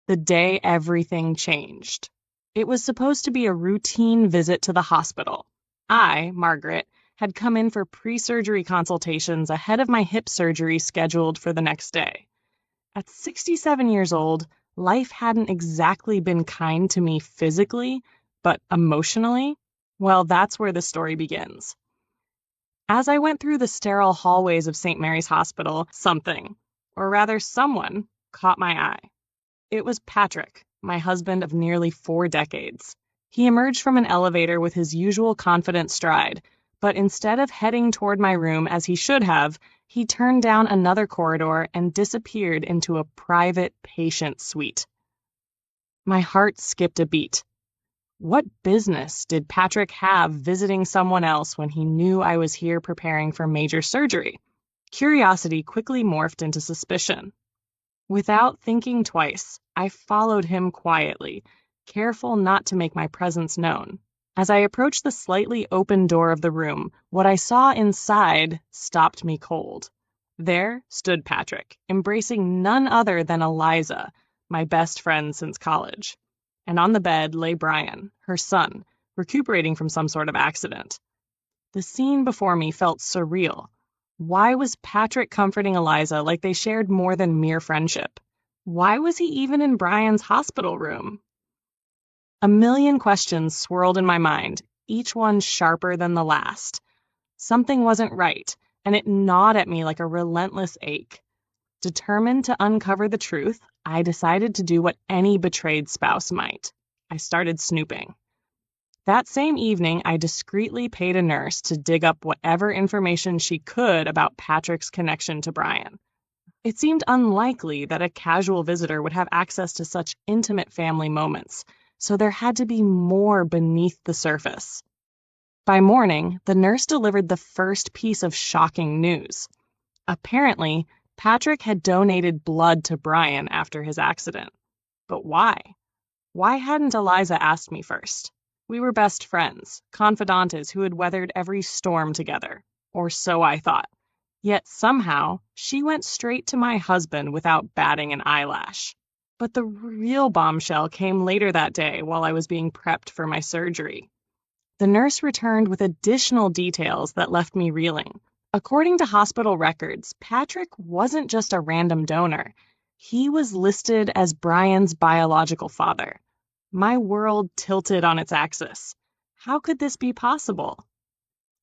the day everything changed. It was supposed to be a routine visit to the hospital. I, Margaret, had come in for pre-surgery consultations ahead of my hip surgery scheduled for the next day. At 67 years old, life hadn't exactly been kind to me physically, but emotionally, well, that's where the story begins. As I went through the sterile hallways of St. Mary's Hospital, something, or rather someone, caught my eye. It was Patrick, my husband of nearly 4 decades. He emerged from an elevator with his usual confident stride, but instead of heading toward my room as he should have, he turned down another corridor and disappeared into a private patient suite. My heart skipped a beat. What business did Patrick have visiting someone else when he knew I was here preparing for major surgery? Curiosity quickly morphed into suspicion. Without thinking twice, I followed him quietly, careful not to make my presence known. As I approached the slightly open door of the room, what I saw inside stopped me cold. There stood Patrick, embracing none other than Eliza, my best friend since college. And on the bed lay Brian, her son, recuperating from some sort of accident. The scene before me felt surreal. Why was Patrick comforting Eliza like they shared more than mere friendship? Why was he even in Brian's hospital room? A million questions swirled in my mind, each one sharper than the last. Something wasn't right, and it gnawed at me like a relentless ache. Determined to uncover the truth, I decided to do what any betrayed spouse might. I started snooping. That same evening, I discreetly paid a nurse to dig up whatever information she could about Patrick's connection to Brian. It seemed unlikely that a casual visitor would have access to such intimate family moments, so there had to be more beneath the surface. By morning, the nurse delivered the first piece of shocking news. Apparently, Patrick had donated blood to Brian after his accident. But why? Why hadn't Eliza asked me first? We were best friends, confidantes who had weathered every storm together, or so I thought. Yet somehow, she went straight to my husband without batting an eyelash. But the real bombshell came later that day while I was being prepped for my surgery. The nurse returned with additional details that left me reeling. According to hospital records, Patrick wasn't just a random donor. He was listed as Brian's biological father. My world tilted on its axis. How could this be possible?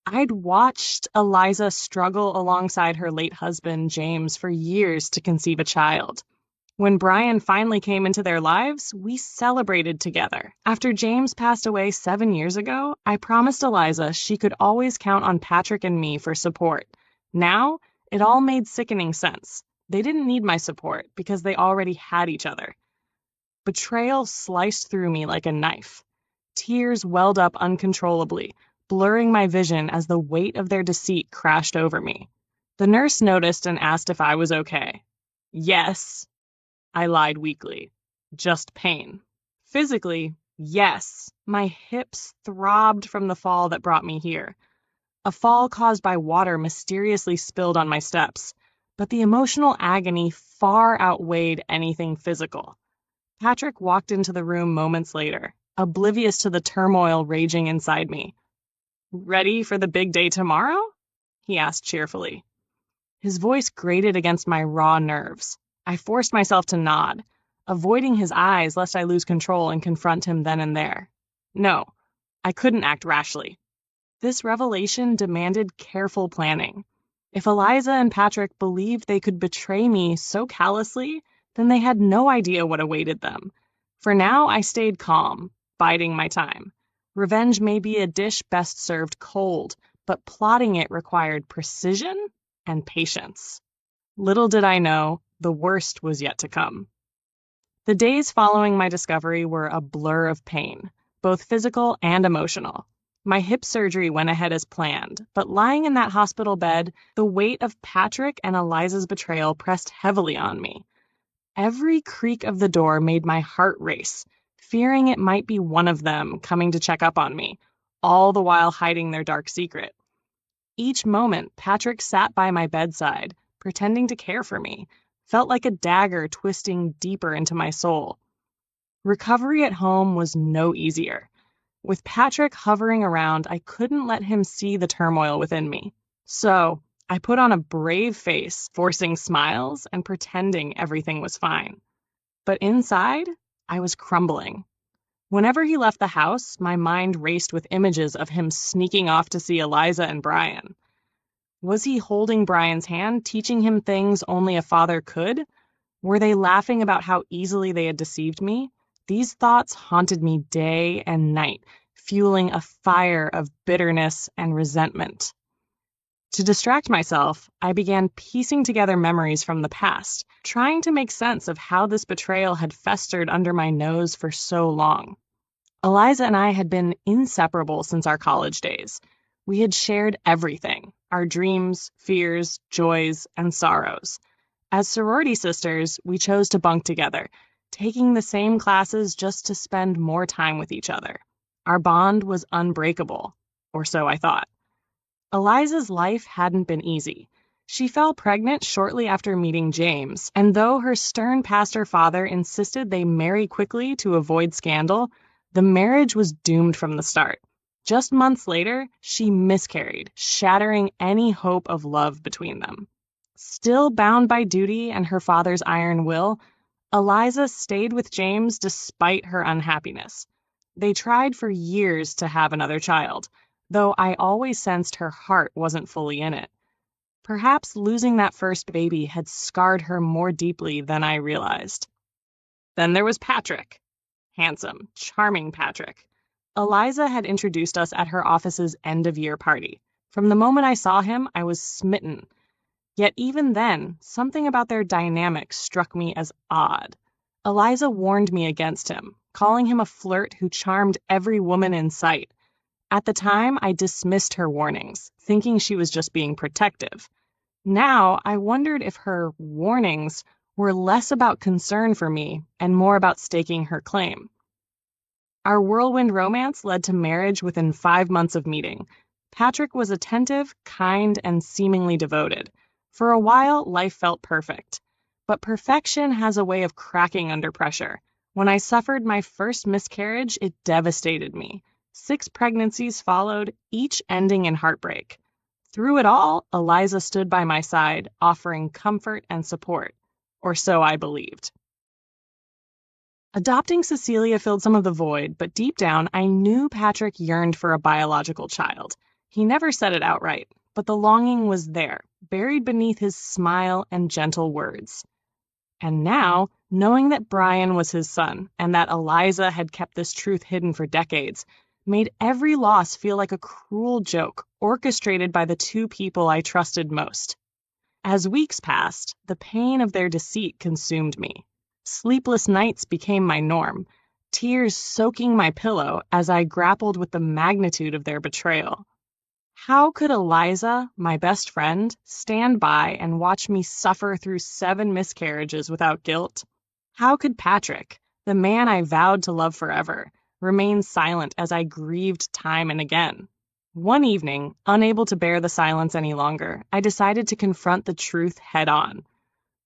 I'd watched Eliza struggle alongside her late husband, James, for years to conceive a child. When Brian finally came into their lives, we celebrated together. After James passed away 7 years ago, I promised Eliza she could always count on Patrick and me for support. Now, it all made sickening sense. They didn't need my support because they already had each other. Betrayal sliced through me like a knife. Tears welled up uncontrollably, blurring my vision as the weight of their deceit crashed over me. The nurse noticed and asked if I was okay. Yes, I lied weakly. Just pain. Physically, yes. My hips throbbed from the fall that brought me here. A fall caused by water mysteriously spilled on my steps, but the emotional agony far outweighed anything physical. Patrick walked into the room moments later, oblivious to the turmoil raging inside me. "Ready for the big day tomorrow?" he asked cheerfully. His voice grated against my raw nerves. I forced myself to nod, avoiding his eyes lest I lose control and confront him then and there. No, I couldn't act rashly. This revelation demanded careful planning. If Eliza and Patrick believed they could betray me so callously, then they had no idea what awaited them. For now, I stayed calm, biding my time. Revenge may be a dish best served cold, but plotting it required precision and patience. Little did I know, the worst was yet to come. The days following my discovery were a blur of pain, both physical and emotional. My hip surgery went ahead as planned, but lying in that hospital bed, the weight of Patrick and Eliza's betrayal pressed heavily on me. Every creak of the door made my heart race, fearing it might be one of them coming to check up on me, all the while hiding their dark secret. Each moment, Patrick sat by my bedside, pretending to care for me, felt like a dagger twisting deeper into my soul. Recovery at home was no easier. With Patrick hovering around, I couldn't let him see the turmoil within me. So I put on a brave face, forcing smiles and pretending everything was fine. But inside, I was crumbling. Whenever he left the house, my mind raced with images of him sneaking off to see Eliza and Brian. Was he holding Brian's hand, teaching him things only a father could? Were they laughing about how easily they had deceived me? These thoughts haunted me day and night, fueling a fire of bitterness and resentment. To distract myself, I began piecing together memories from the past, trying to make sense of how this betrayal had festered under my nose for so long. Eliza and I had been inseparable since our college days. We had shared everything, our dreams, fears, joys, and sorrows. As sorority sisters, we chose to bunk together, taking the same classes just to spend more time with each other. Our bond was unbreakable, or so I thought. Eliza's life hadn't been easy. She fell pregnant shortly after meeting James, and though her stern pastor father insisted they marry quickly to avoid scandal, the marriage was doomed from the start. Just months later, she miscarried, shattering any hope of love between them. Still bound by duty and her father's iron will, Eliza stayed with James despite her unhappiness. They tried for years to have another child, though I always sensed her heart wasn't fully in it. Perhaps losing that first baby had scarred her more deeply than I realized. Then there was Patrick. Handsome, charming Patrick. Eliza had introduced us at her office's end-of-year party. From the moment I saw him, I was smitten. Yet even then, something about their dynamic struck me as odd. Eliza warned me against him, calling him a flirt who charmed every woman in sight. At the time, I dismissed her warnings, thinking she was just being protective. Now, I wondered if her warnings were less about concern for me and more about staking her claim. Our whirlwind romance led to marriage within 5 months of meeting. Patrick was attentive, kind, and seemingly devoted. For a while, life felt perfect. But perfection has a way of cracking under pressure. When I suffered my first miscarriage, it devastated me. 6 pregnancies followed, each ending in heartbreak. Through it all, Eliza stood by my side, offering comfort and support. Or so I believed. Adopting Cecilia filled some of the void, but deep down, I knew Patrick yearned for a biological child. He never said it outright, but the longing was there, buried beneath his smile and gentle words. And now, knowing that Brian was his son, and that Eliza had kept this truth hidden for decades, made every loss feel like a cruel joke orchestrated by the 2 people I trusted most. As weeks passed, the pain of their deceit consumed me. Sleepless nights became my norm, tears soaking my pillow as I grappled with the magnitude of their betrayal. How could Eliza, my best friend, stand by and watch me suffer through 7 miscarriages without guilt? How could Patrick, the man I vowed to love forever, remain silent as I grieved time and again? One evening, unable to bear the silence any longer, I decided to confront the truth head-on.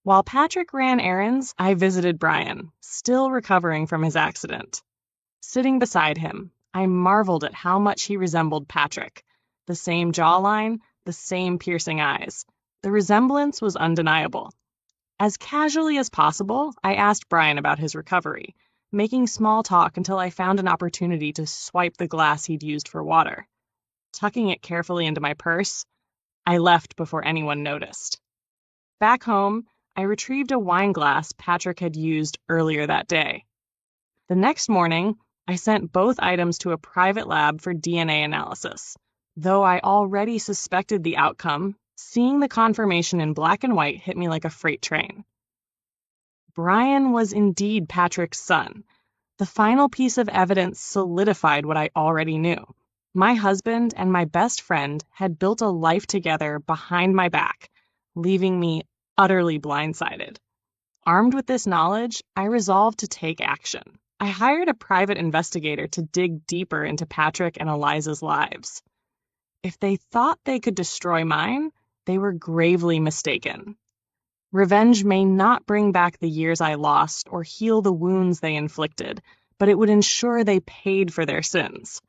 While Patrick ran errands, I visited Brian, still recovering from his accident. Sitting beside him, I marveled at how much he resembled Patrick. The same jawline, the same piercing eyes. The resemblance was undeniable. As casually as possible, I asked Brian about his recovery, making small talk until I found an opportunity to swipe the glass he'd used for water. Tucking it carefully into my purse, I left before anyone noticed. Back home, I retrieved a wine glass Patrick had used earlier that day. The next morning, I sent both items to a private lab for DNA analysis. Though I already suspected the outcome, seeing the confirmation in black and white hit me like a freight train. Brian was indeed Patrick's son. The final piece of evidence solidified what I already knew. My husband and my best friend had built a life together behind my back, leaving me utterly blindsided. Armed with this knowledge, I resolved to take action. I hired a private investigator to dig deeper into Patrick and Eliza's lives. If they thought they could destroy mine, they were gravely mistaken. Revenge may not bring back the years I lost or heal the wounds they inflicted, but it would ensure they paid for their sins.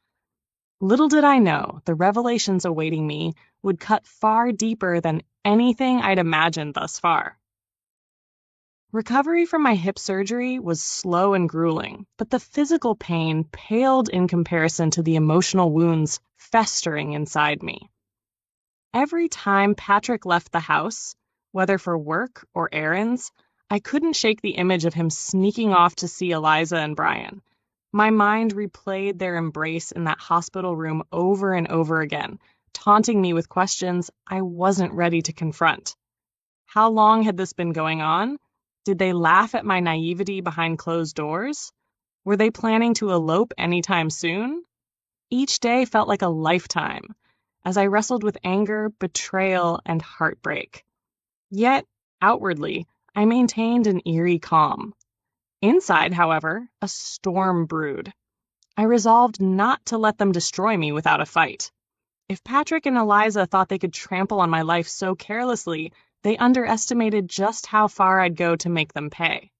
Little did I know the revelations awaiting me would cut far deeper than anything I'd imagined thus far. Recovery from my hip surgery was slow and grueling, but the physical pain paled in comparison to the emotional wounds festering inside me. Every time Patrick left the house, whether for work or errands, I couldn't shake the image of him sneaking off to see Eliza and Brian. My mind replayed their embrace in that hospital room over and over again, taunting me with questions I wasn't ready to confront. How long had this been going on? Did they laugh at my naivety behind closed doors? Were they planning to elope anytime soon? Each day felt like a lifetime, as I wrestled with anger, betrayal, and heartbreak. Yet, outwardly, I maintained an eerie calm. Inside, however, a storm brewed. I resolved not to let them destroy me without a fight. If Patrick and Eliza thought they could trample on my life so carelessly, they underestimated just how far I'd go to make them pay.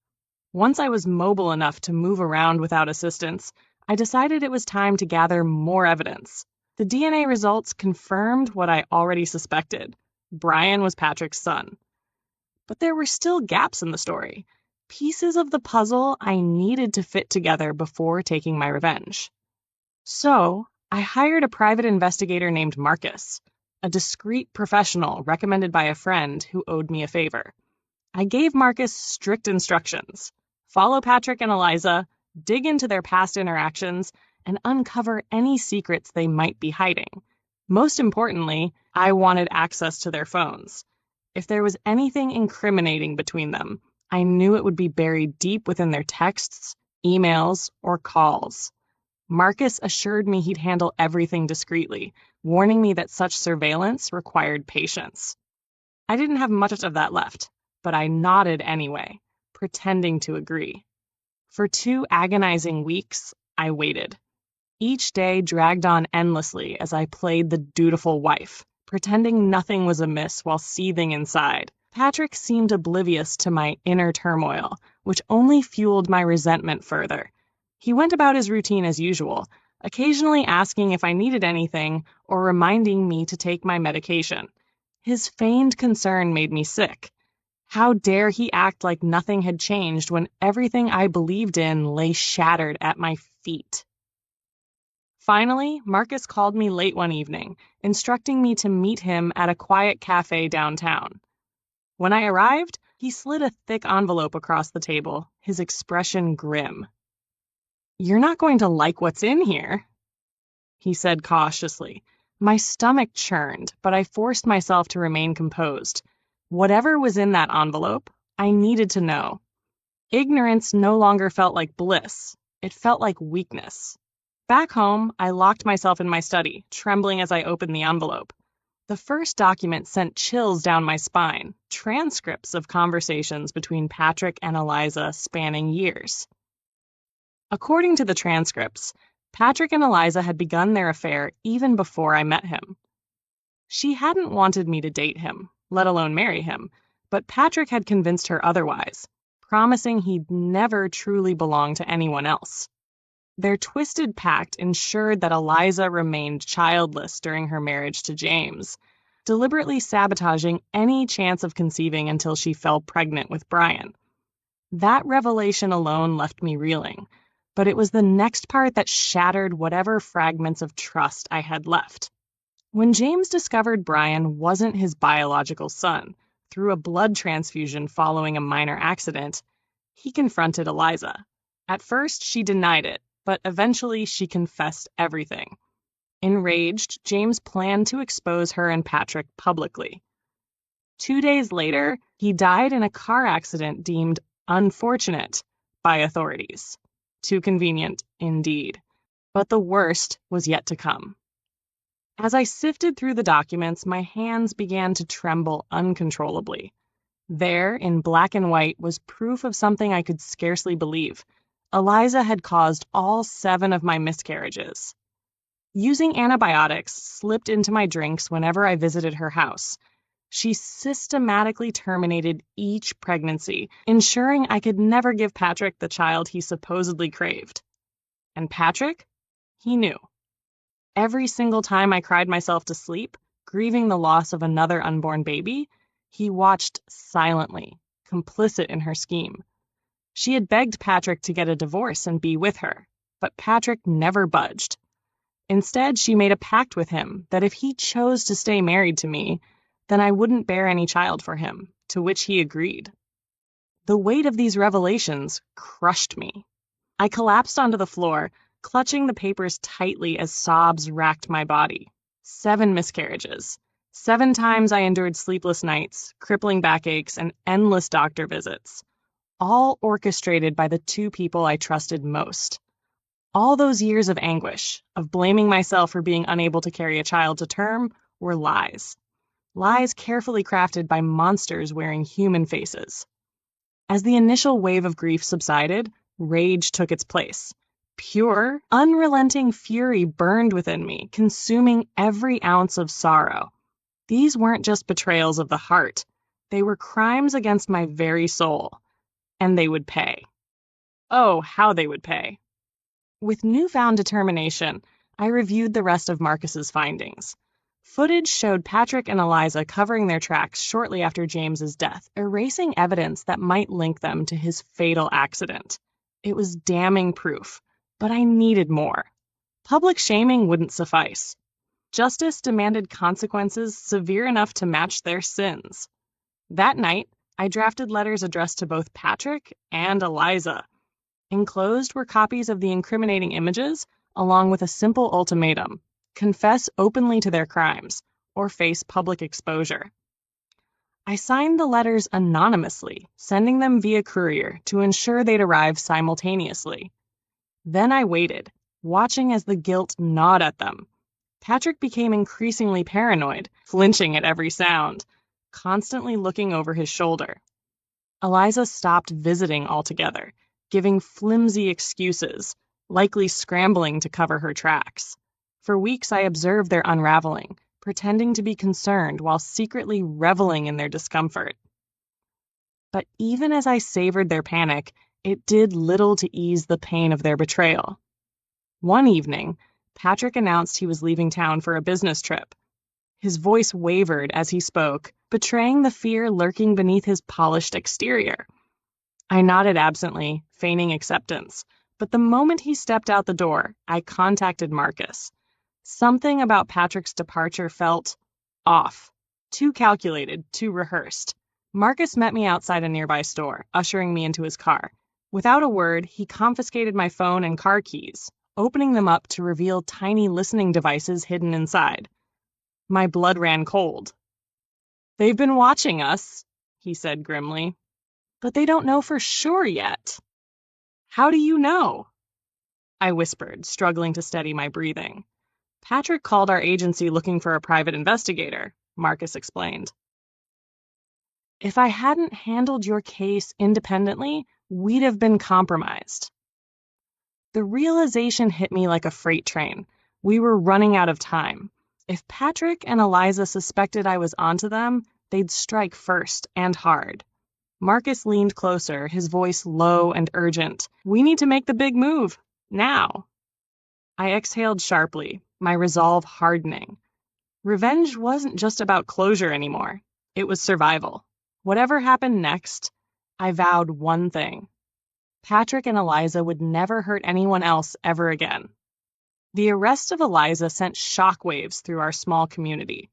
Once I was mobile enough to move around without assistance, I decided it was time to gather more evidence. The DNA results confirmed what I already suspected. Brian was Patrick's son. But there were still gaps in the story, pieces of the puzzle I needed to fit together before taking my revenge. So, I hired a private investigator named Marcus, a discreet professional recommended by a friend who owed me a favor. I gave Marcus strict instructions: follow Patrick and Eliza, dig into their past interactions, and uncover any secrets they might be hiding. Most importantly, I wanted access to their phones. If there was anything incriminating between them, I knew it would be buried deep within their texts, emails, or calls. Marcus assured me he'd handle everything discreetly, warning me that such surveillance required patience. I didn't have much of that left, but I nodded anyway, pretending to agree. For 2 agonizing weeks, I waited. Each day dragged on endlessly as I played the dutiful wife, pretending nothing was amiss while seething inside. Patrick seemed oblivious to my inner turmoil, which only fueled my resentment further. He went about his routine as usual, occasionally asking if I needed anything or reminding me to take my medication. His feigned concern made me sick. How dare he act like nothing had changed when everything I believed in lay shattered at my feet? Finally, Marcus called me late one evening, instructing me to meet him at a quiet cafe downtown. When I arrived, he slid a thick envelope across the table, his expression grim. "You're not going to like what's in here," he said cautiously. My stomach churned, but I forced myself to remain composed. Whatever was in that envelope, I needed to know. Ignorance no longer felt like bliss. It felt like weakness. Back home, I locked myself in my study, trembling as I opened the envelope. The first document sent chills down my spine, transcripts of conversations between Patrick and Eliza spanning years. According to the transcripts, Patrick and Eliza had begun their affair even before I met him. She hadn't wanted me to date him, let alone marry him, but Patrick had convinced her otherwise, promising he'd never truly belong to anyone else. Their twisted pact ensured that Eliza remained childless during her marriage to James, deliberately sabotaging any chance of conceiving until she fell pregnant with Brian. That revelation alone left me reeling, but it was the next part that shattered whatever fragments of trust I had left. When James discovered Brian wasn't his biological son, through a blood transfusion following a minor accident, he confronted Eliza. At first, she denied it, but eventually she confessed everything. Enraged, James planned to expose her and Patrick publicly. 2 days later, he died in a car accident deemed unfortunate by authorities. Too convenient, indeed. But the worst was yet to come. As I sifted through the documents, my hands began to tremble uncontrollably. There, in black and white, was proof of something I could scarcely believe. Eliza had caused all 7 of my miscarriages. Using antibiotics slipped into my drinks whenever I visited her house. She systematically terminated each pregnancy, ensuring I could never give Patrick the child he supposedly craved. And Patrick? He knew. Every single time I cried myself to sleep, grieving the loss of another unborn baby, he watched silently, complicit in her scheme. She had begged Patrick to get a divorce and be with her, but Patrick never budged. Instead, she made a pact with him that if he chose to stay married to me, then I wouldn't bear any child for him, to which he agreed. The weight of these revelations crushed me. I collapsed onto the floor, clutching the papers tightly as sobs racked my body. 7 miscarriages. 7 times I endured sleepless nights, crippling backaches, and endless doctor visits. All orchestrated by the 2 people I trusted most. All those years of anguish, of blaming myself for being unable to carry a child to term, were lies. Lies carefully crafted by monsters wearing human faces. As the initial wave of grief subsided, rage took its place. Pure, unrelenting fury burned within me, consuming every ounce of sorrow. These weren't just betrayals of the heart. They were crimes against my very soul. And they would pay. Oh, how they would pay. With newfound determination, I reviewed the rest of Marcus's findings. Footage showed Patrick and Eliza covering their tracks shortly after James's death, erasing evidence that might link them to his fatal accident. It was damning proof, but I needed more. Public shaming wouldn't suffice. Justice demanded consequences severe enough to match their sins. That night, I drafted letters addressed to both Patrick and Eliza. Enclosed were copies of the incriminating images, along with a simple ultimatum: confess openly to their crimes, or face public exposure. I signed the letters anonymously, sending them via courier to ensure they'd arrive simultaneously. Then I waited, watching as the guilt gnawed at them. Patrick became increasingly paranoid, flinching at every sound, constantly looking over his shoulder. Eliza stopped visiting altogether, giving flimsy excuses, likely scrambling to cover her tracks. For weeks I observed their unraveling, pretending to be concerned while secretly reveling in their discomfort. But even as I savored their panic, it did little to ease the pain of their betrayal. One evening, Patrick announced he was leaving town for a business trip. His voice wavered as he spoke, betraying the fear lurking beneath his polished exterior. I nodded absently, feigning acceptance, but the moment he stepped out the door, I contacted Marcus. Something about Patrick's departure felt off. Too calculated, too rehearsed. Marcus met me outside a nearby store, ushering me into his car. Without a word, he confiscated my phone and car keys, opening them up to reveal tiny listening devices hidden inside. My blood ran cold. "They've been watching us," he said grimly. "But they don't know for sure yet." "How do you know?" I whispered, struggling to steady my breathing. "Patrick called our agency looking for a private investigator," Marcus explained. "If I hadn't handled your case independently, we'd have been compromised." The realization hit me like a freight train. We were running out of time. If Patrick and Eliza suspected I was onto them, they'd strike first and hard. Marcus leaned closer, his voice low and urgent. "We need to make the big move. Now." I exhaled sharply, my resolve hardening. Revenge wasn't just about closure anymore. It was survival. Whatever happened next, I vowed one thing. Patrick and Eliza would never hurt anyone else ever again. The arrest of Eliza sent shockwaves through our small community.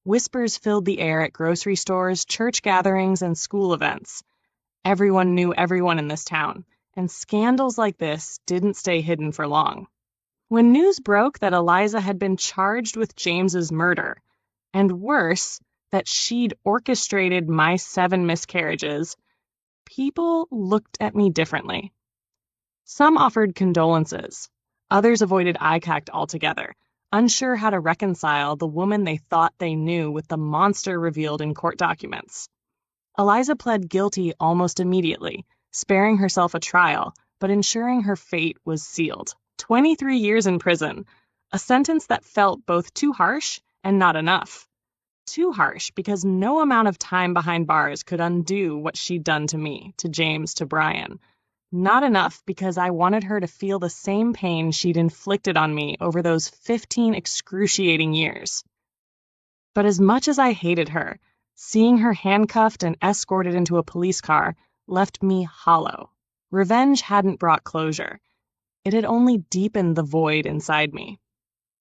Whispers filled the air at grocery stores, church gatherings, and school events. Everyone knew everyone in this town, and scandals like this didn't stay hidden for long. When news broke that Eliza had been charged with James's murder, and worse, that she'd orchestrated my 7 miscarriages, people looked at me differently. Some offered condolences. Others avoided eye contact altogether, unsure how to reconcile the woman they thought they knew with the monster revealed in court documents. Eliza pled guilty almost immediately, sparing herself a trial, but ensuring her fate was sealed. 23 years in prison, a sentence that felt both too harsh and not enough. Too harsh because no amount of time behind bars could undo what she'd done to me, to James, to Brian. Not enough because I wanted her to feel the same pain she'd inflicted on me over those 15 excruciating years. But as much as I hated her, seeing her handcuffed and escorted into a police car left me hollow. Revenge hadn't brought closure. It had only deepened the void inside me.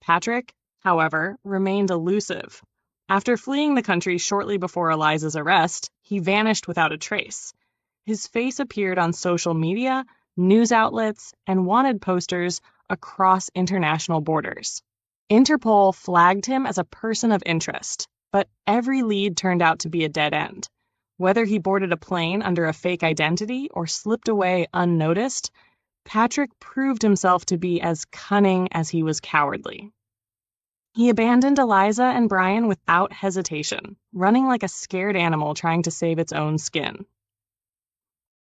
Patrick, however, remained elusive. After fleeing the country shortly before Eliza's arrest, he vanished without a trace. His face appeared on social media, news outlets, and wanted posters across international borders. Interpol flagged him as a person of interest, but every lead turned out to be a dead end. Whether he boarded a plane under a fake identity or slipped away unnoticed, Patrick proved himself to be as cunning as he was cowardly. He abandoned Eliza and Brian without hesitation, running like a scared animal trying to save its own skin.